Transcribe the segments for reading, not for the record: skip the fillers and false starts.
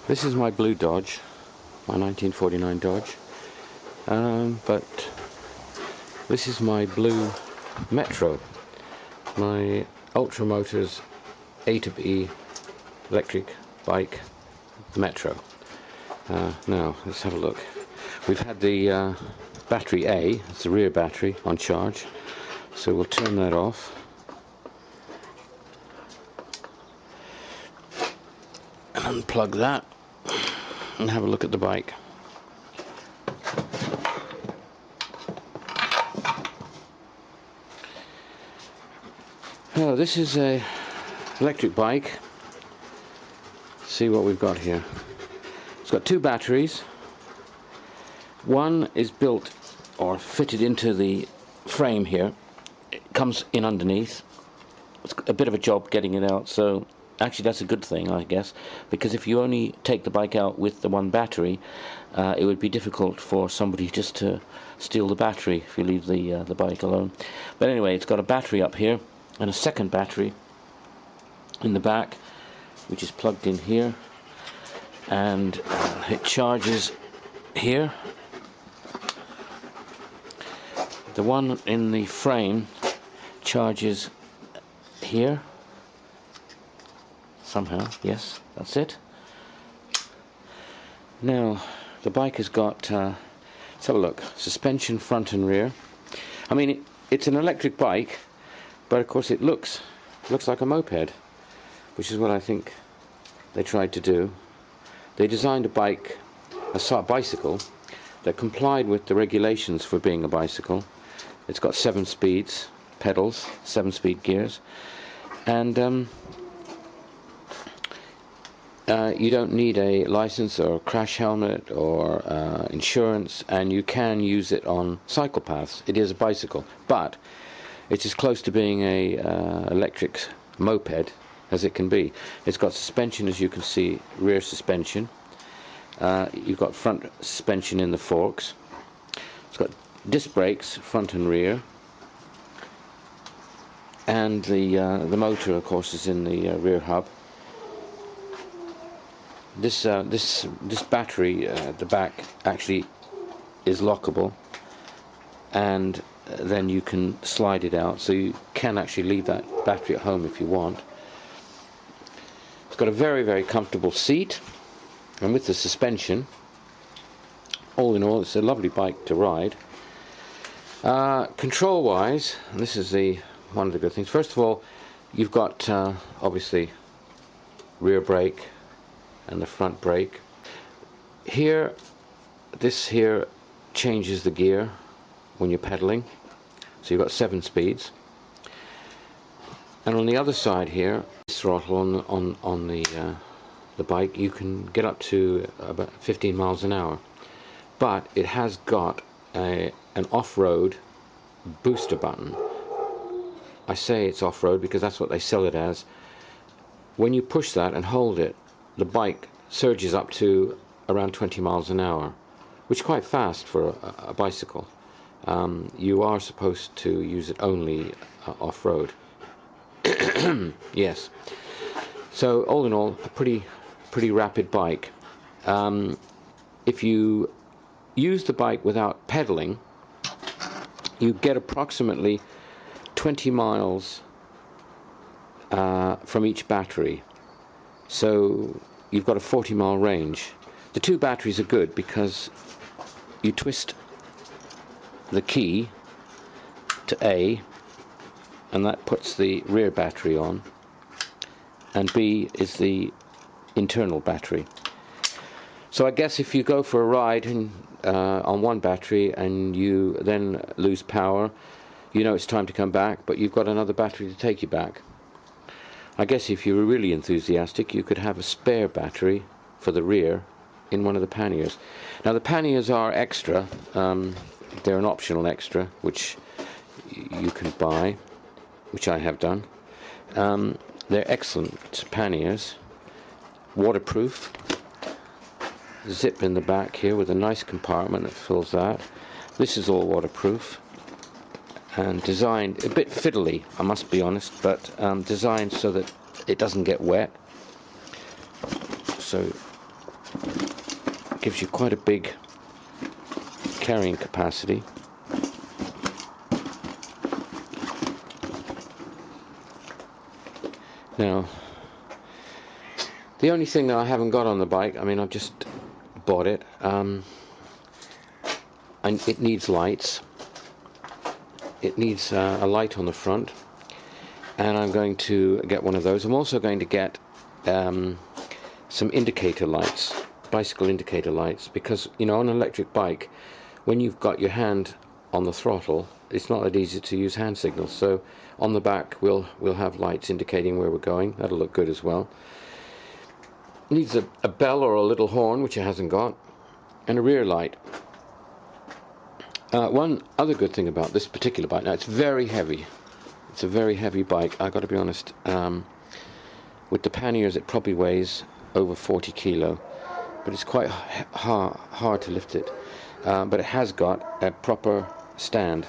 This is my blue Dodge, my 1949 Dodge, but this is my blue Metro, my Ultra Motors A2B electric bike Metro. Now let's have a look. We've had the battery A, it's the rear battery, on charge, so we'll turn that off. And unplug that and have a look at the bike. Oh, this is a electric bike. Let's see what we've got here. It's got two batteries. One is built or fitted into the frame here. It comes in underneath. It's a bit of a job getting it out, so actually that's a good thing, I guess, because if you only take the bike out with the one battery, it would be difficult for somebody just to steal the battery if you leave the bike alone. But anyway, it's got a battery up here and a second battery in the back, which is plugged in here, and it charges here. The one in the frame charges here. Somehow, yes, that's it. Now, the bike has got, let's have a look, suspension front and rear. I mean, it's an electric bike, but of course it looks like a moped, which is what I think they tried to do. They designed a bike, a bicycle, that complied with the regulations for being a bicycle. It's got 7 speeds, pedals, 7-speed gears, and you don't need a license or a crash helmet or insurance, and you can use it on cycle paths. It is a bicycle, but it's as close to being a electric moped as it can be. It's got suspension, as you can see, rear suspension. You've got front suspension in the forks. It's got disc brakes, front and rear, and the motor, of course, is in the rear hub. This battery at the back actually is lockable, and then you can slide it out, so you can actually leave that battery at home if you want. It's got a very, very comfortable seat, and with the suspension, all in all, it's a lovely bike to ride. Control wise, and this is one of the good things. First of all, you've got obviously rear brake and the front brake. Here, this here changes the gear when you're pedaling, so you've got 7 speeds. And on the other side here, this throttle on the bike, you can get up to about 15 miles an hour, but it has got an off-road booster button. I say it's off-road because that's what they sell it as. When you push that and hold it, the bike surges up to around 20 miles an hour, which is quite fast for a bicycle. You are supposed to use it only off-road. Yes. So all in all, a pretty rapid bike. If you use the bike without pedaling, you get approximately 20 miles from each battery. So you've got a 40-mile range. The two batteries are good because you twist the key to A, and that puts the rear battery on, and B is the internal battery. So I guess if you go for a ride on one battery and you then lose power, you know it's time to come back, but you've got another battery to take you back. I guess if you were really enthusiastic, you could have a spare battery for the rear in one of the panniers. Now the panniers are extra. They're an optional extra which you can buy, which I have done. They're excellent panniers, waterproof, zip in the back here with a nice compartment that fills that. This is all waterproof and designed a bit fiddly, I must be honest, but designed so that it doesn't get wet. So gives you quite a big carrying capacity. Now, the only thing that I haven't got on the bike, I mean, I've just bought it, and it needs lights. It needs a light on the front, and I'm going to get one of those. I'm also going to get some indicator lights, bicycle indicator lights, because, you know, on an electric bike, when you've got your hand on the throttle, it's not that easy to use hand signals. So on the back we'll have lights indicating where we're going. That'll look good as well. Needs a bell or a little horn, which it hasn't got, and a rear light. One other good thing about this particular bike, now it's very heavy. It's a very heavy bike, I've got to be honest. With the panniers it probably weighs over 40 kilo, but it's quite hard to lift it. But it has got a proper stand,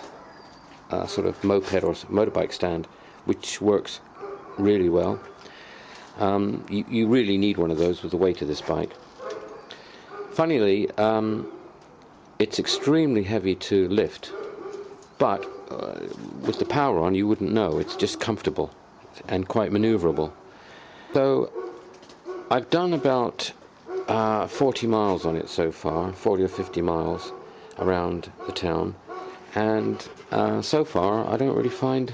sort of moped or motorbike stand, which works really well. You really need one of those with the weight of this bike. Funnily, it's extremely heavy to lift, but with the power on you wouldn't know. It's just comfortable and quite maneuverable. So I've done about 40 miles on it so far, 40 or 50 miles around the town, and so far I don't really find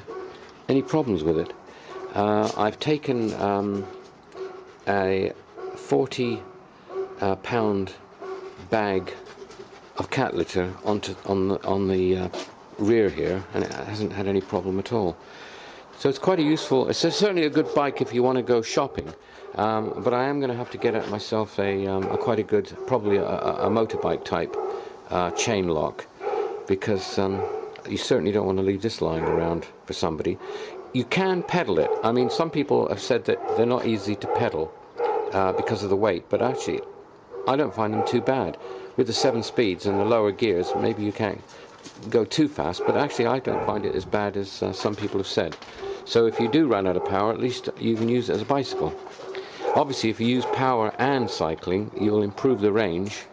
any problems with it. I've taken a 40 pound bag of cat litter on the rear here, and it hasn't had any problem at all. So it's quite a useful, it's certainly a good bike if you want to go shopping, but I am going to have to get myself a quite a good, probably a motorbike type chain lock, because you certainly don't want to leave this lying around for somebody. You can pedal it. I mean, some people have said that they're not easy to pedal because of the weight, but actually I don't find them too bad. With the 7 speeds and the lower gears, maybe you can't go too fast, but actually I don't find it as bad as some people have said. So if you do run out of power, at least you can use it as a bicycle. Obviously if you use power and cycling, you'll improve the range,